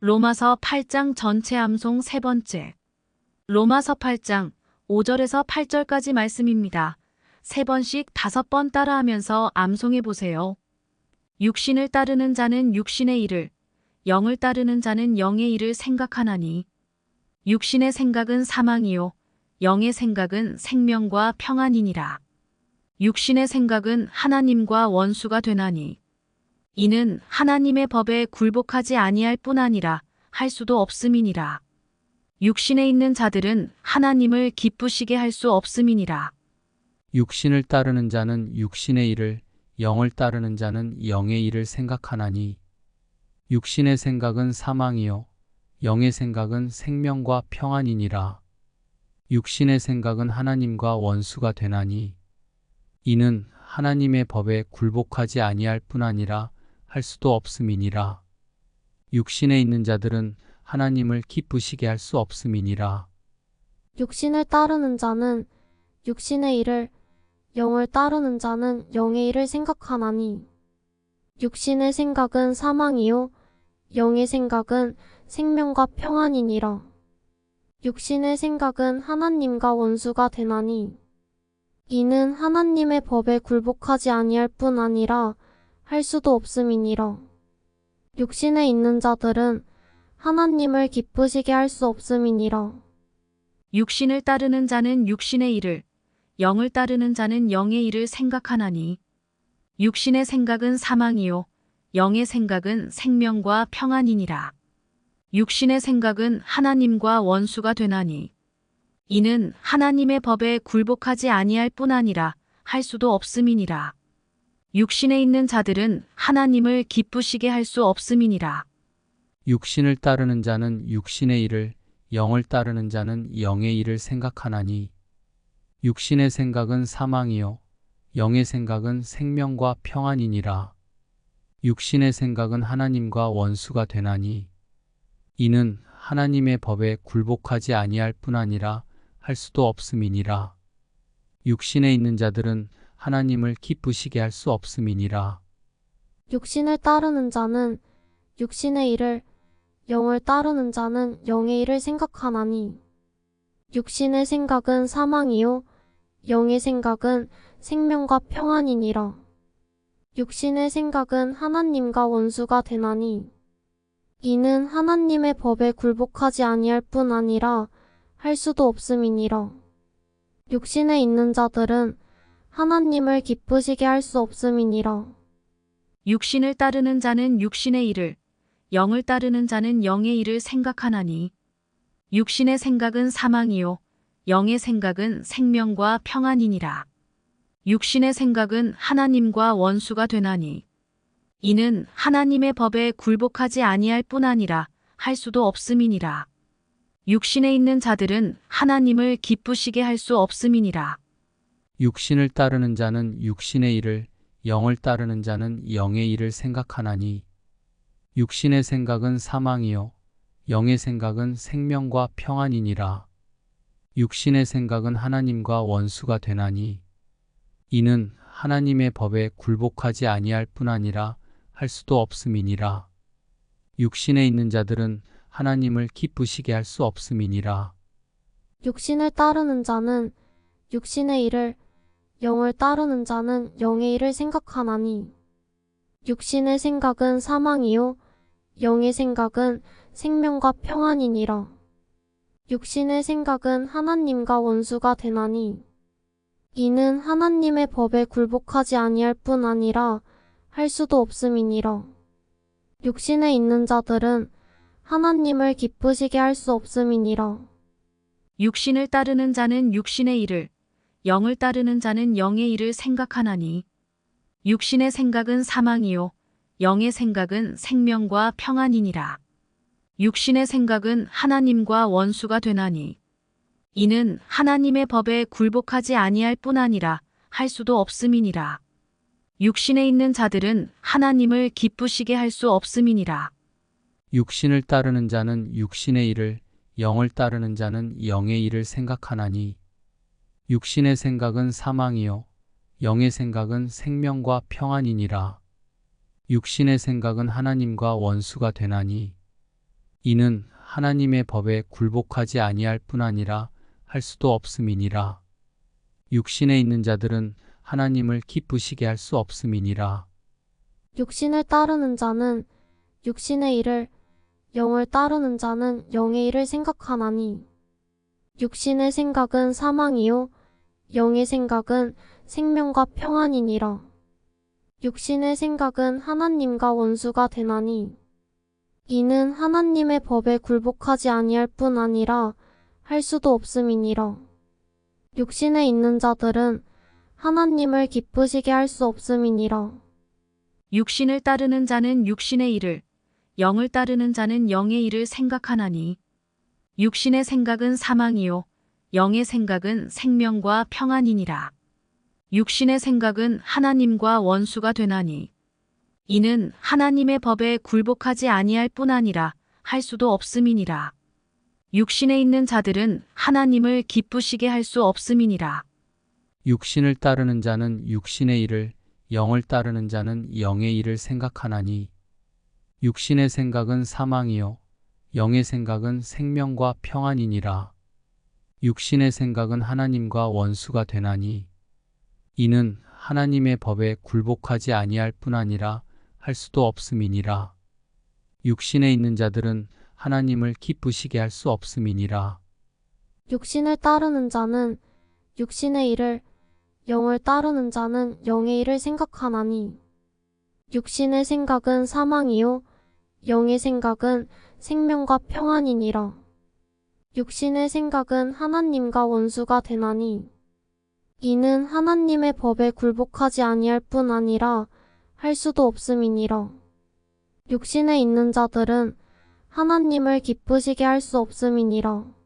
로마서 8장 전체 암송 세 번째. 로마서 8장 5절에서 8절까지 말씀입니다. 세 번씩 5번 따라하면서 암송해 보세요. 육신을 따르는 자는 육신의 일을, 영을 따르는 자는 영의 일을 생각하나니. 육신의 생각은 사망이요, 영의 생각은 생명과 평안이니라. 육신의 생각은 하나님과 원수가 되나니. 이는 하나님의 법에 굴복하지 아니할 뿐 아니라 할 수도 없음이니라. 육신에 있는 자들은 하나님을 기쁘시게 할 수 없음이니라. 육신을 따르는 자는 육신의 일을, 영을 따르는 자는 영의 일을 생각하나니. 육신의 생각은 사망이요, 영의 생각은 생명과 평안이니라. 육신의 생각은 하나님과 원수가 되나니. 이는 하나님의 법에 굴복하지 아니할 뿐 아니라 할 수도 없음이니라. 육신에 있는 자들은 하나님을 기쁘시게 할 수 없음이니라. 육신을 따르는 자는 육신의 일을, 영을 따르는 자는 영의 일을 생각하나니. 육신의 생각은 사망이요, 영의 생각은 생명과 평안이니라. 육신의 생각은 하나님과 원수가 되나니. 이는 하나님의 법에 굴복하지 아니할 뿐 아니라 할 수도 없음이니라. 육신에 있는 자들은 하나님을 기쁘시게 할 수 없음이니라. 육신을 따르는 자는 육신의 일을, 영을 따르는 자는 영의 일을 생각하나니. 육신의 생각은 사망이요, 영의 생각은 생명과 평안이니라. 육신의 생각은 하나님과 원수가 되나니. 이는 하나님의 법에 굴복하지 아니할 뿐 아니라 할 수도 없음이니라. 육신에 있는 자들은 하나님을 기쁘시게 할 수 없음이니라. 육신을 따르는 자는 육신의 일을, 영을 따르는 자는 영의 일을 생각하나니. 육신의 생각은 사망이요, 영의 생각은 생명과 평안이니라. 육신의 생각은 하나님과 원수가 되나니. 이는 하나님의 법에 굴복하지 아니할 뿐 아니라 할 수도 없음이니라. 육신에 있는 자들은 하나님을 기쁘시게 할 수 없음이니라. 육신을 따르는 자는 육신의 일을, 영을 따르는 자는 영의 일을 생각하나니. 육신의 생각은 사망이요, 영의 생각은 생명과 평안이니라. 육신의 생각은 하나님과 원수가 되나니. 이는 하나님의 법에 굴복하지 아니할 뿐 아니라 할 수도 없음이니라. 육신에 있는 자들은 하나님을 기쁘시게 할 수 없음이니라. 육신을 따르는 자는 육신의 일을, 영을 따르는 자는 영의 일을 생각하나니. 육신의 생각은 사망이요, 영의 생각은 생명과 평안이니라. 육신의 생각은 하나님과 원수가 되나니. 이는 하나님의 법에 굴복하지 아니할 뿐 아니라 할 수도 없음이니라. 육신에 있는 자들은 하나님을 기쁘시게 할 수 없음이니라. 육신을 따르는 자는 육신의 일을, 영을 따르는 자는 영의 일을 생각하나니. 육신의 생각은 사망이요, 영의 생각은 생명과 평안이니라. 육신의 생각은 하나님과 원수가 되나니. 이는 하나님의 법에 굴복하지 아니할 뿐 아니라 할 수도 없음이니라. 육신에 있는 자들은 하나님을 기쁘시게 할 수 없음이니라. 육신을 따르는 자는 육신의 일을, 영을 따르는 자는 영의 일을 생각하나니. 육신의 생각은 사망이요, 영의 생각은 생명과 평안이니라. 육신의 생각은 하나님과 원수가 되나니. 이는 하나님의 법에 굴복하지 아니할 뿐 아니라 할 수도 없음이니라. 육신에 있는 자들은 하나님을 기쁘시게 할 수 없음이니라. 육신을 따르는 자는 육신의 일을, 영을 따르는 자는 영의 일을 생각하나니. 육신의 생각은 사망이요, 영의 생각은 생명과 평안이니라. 육신의 생각은 하나님과 원수가 되나니. 이는 하나님의 법에 굴복하지 아니할 뿐 아니라 할 수도 없음이니라. 육신에 있는 자들은 하나님을 기쁘시게 할 수 없음이니라. 육신을 따르는 자는 육신의 일을, 영을 따르는 자는 영의 일을 생각하나니. 육신의 생각은 사망이요, 영의 생각은 생명과 평안이니라. 육신의 생각은 하나님과 원수가 되나니. 이는 하나님의 법에 굴복하지 아니할 뿐 아니라 할 수도 없음이니라. 육신에 있는 자들은 하나님을 기쁘시게 할 수 없음이니라. 육신을 따르는 자는 육신의 일을, 영을 따르는 자는 영의 일을 생각하나니 육신의 생각은 사망이요 영의 생각은 생명과 평안이니라. 육신의 생각은 하나님과 원수가 되나니 이는 하나님의 법에 굴복하지 아니할 뿐 아니라 할 수도 없음이니라. 육신에 있는 자들은 하나님을 기쁘시게 할 수 없음이니라. 육신을 따르는 자는 육신의 일을, 영을 따르는 자는 영의 일을 생각하나니 육신의 생각은 사망이요 영의 생각은 생명과 평안이니라. 육신의 생각은 하나님과 원수가 되나니 이는 하나님의 법에 굴복하지 아니할 뿐 아니라 할 수도 없음이니라. 육신에 있는 자들은 하나님을 기쁘시게 할 수 없음이니라. 육신을 따르는 자는 육신의 일을, 영을 따르는 자는 영의 일을 생각하나니 육신의 생각은 사망이요 영의 생각은 생명과 평안이니라. 육신의 생각은 하나님과 원수가 되나니 이는 하나님의 법에 굴복하지 아니할 뿐 아니라 할 수도 없음이니라. 육신에 있는 자들은 하나님을 기쁘시게 할 수 없음이니라. 육신을 따르는 자는 육신의 일을, 영을 따르는 자는 영의 일을 생각하나니 육신의 생각은 사망이요 영의 생각은 생명과 평안이니라. 육신의 생각은 하나님과 원수가 되나니 이는 하나님의 법에 굴복하지 아니할 뿐 아니라 할 수도 없음이니라. 육신에 있는 자들은 하나님을 기쁘시게 할 수 없음이니라.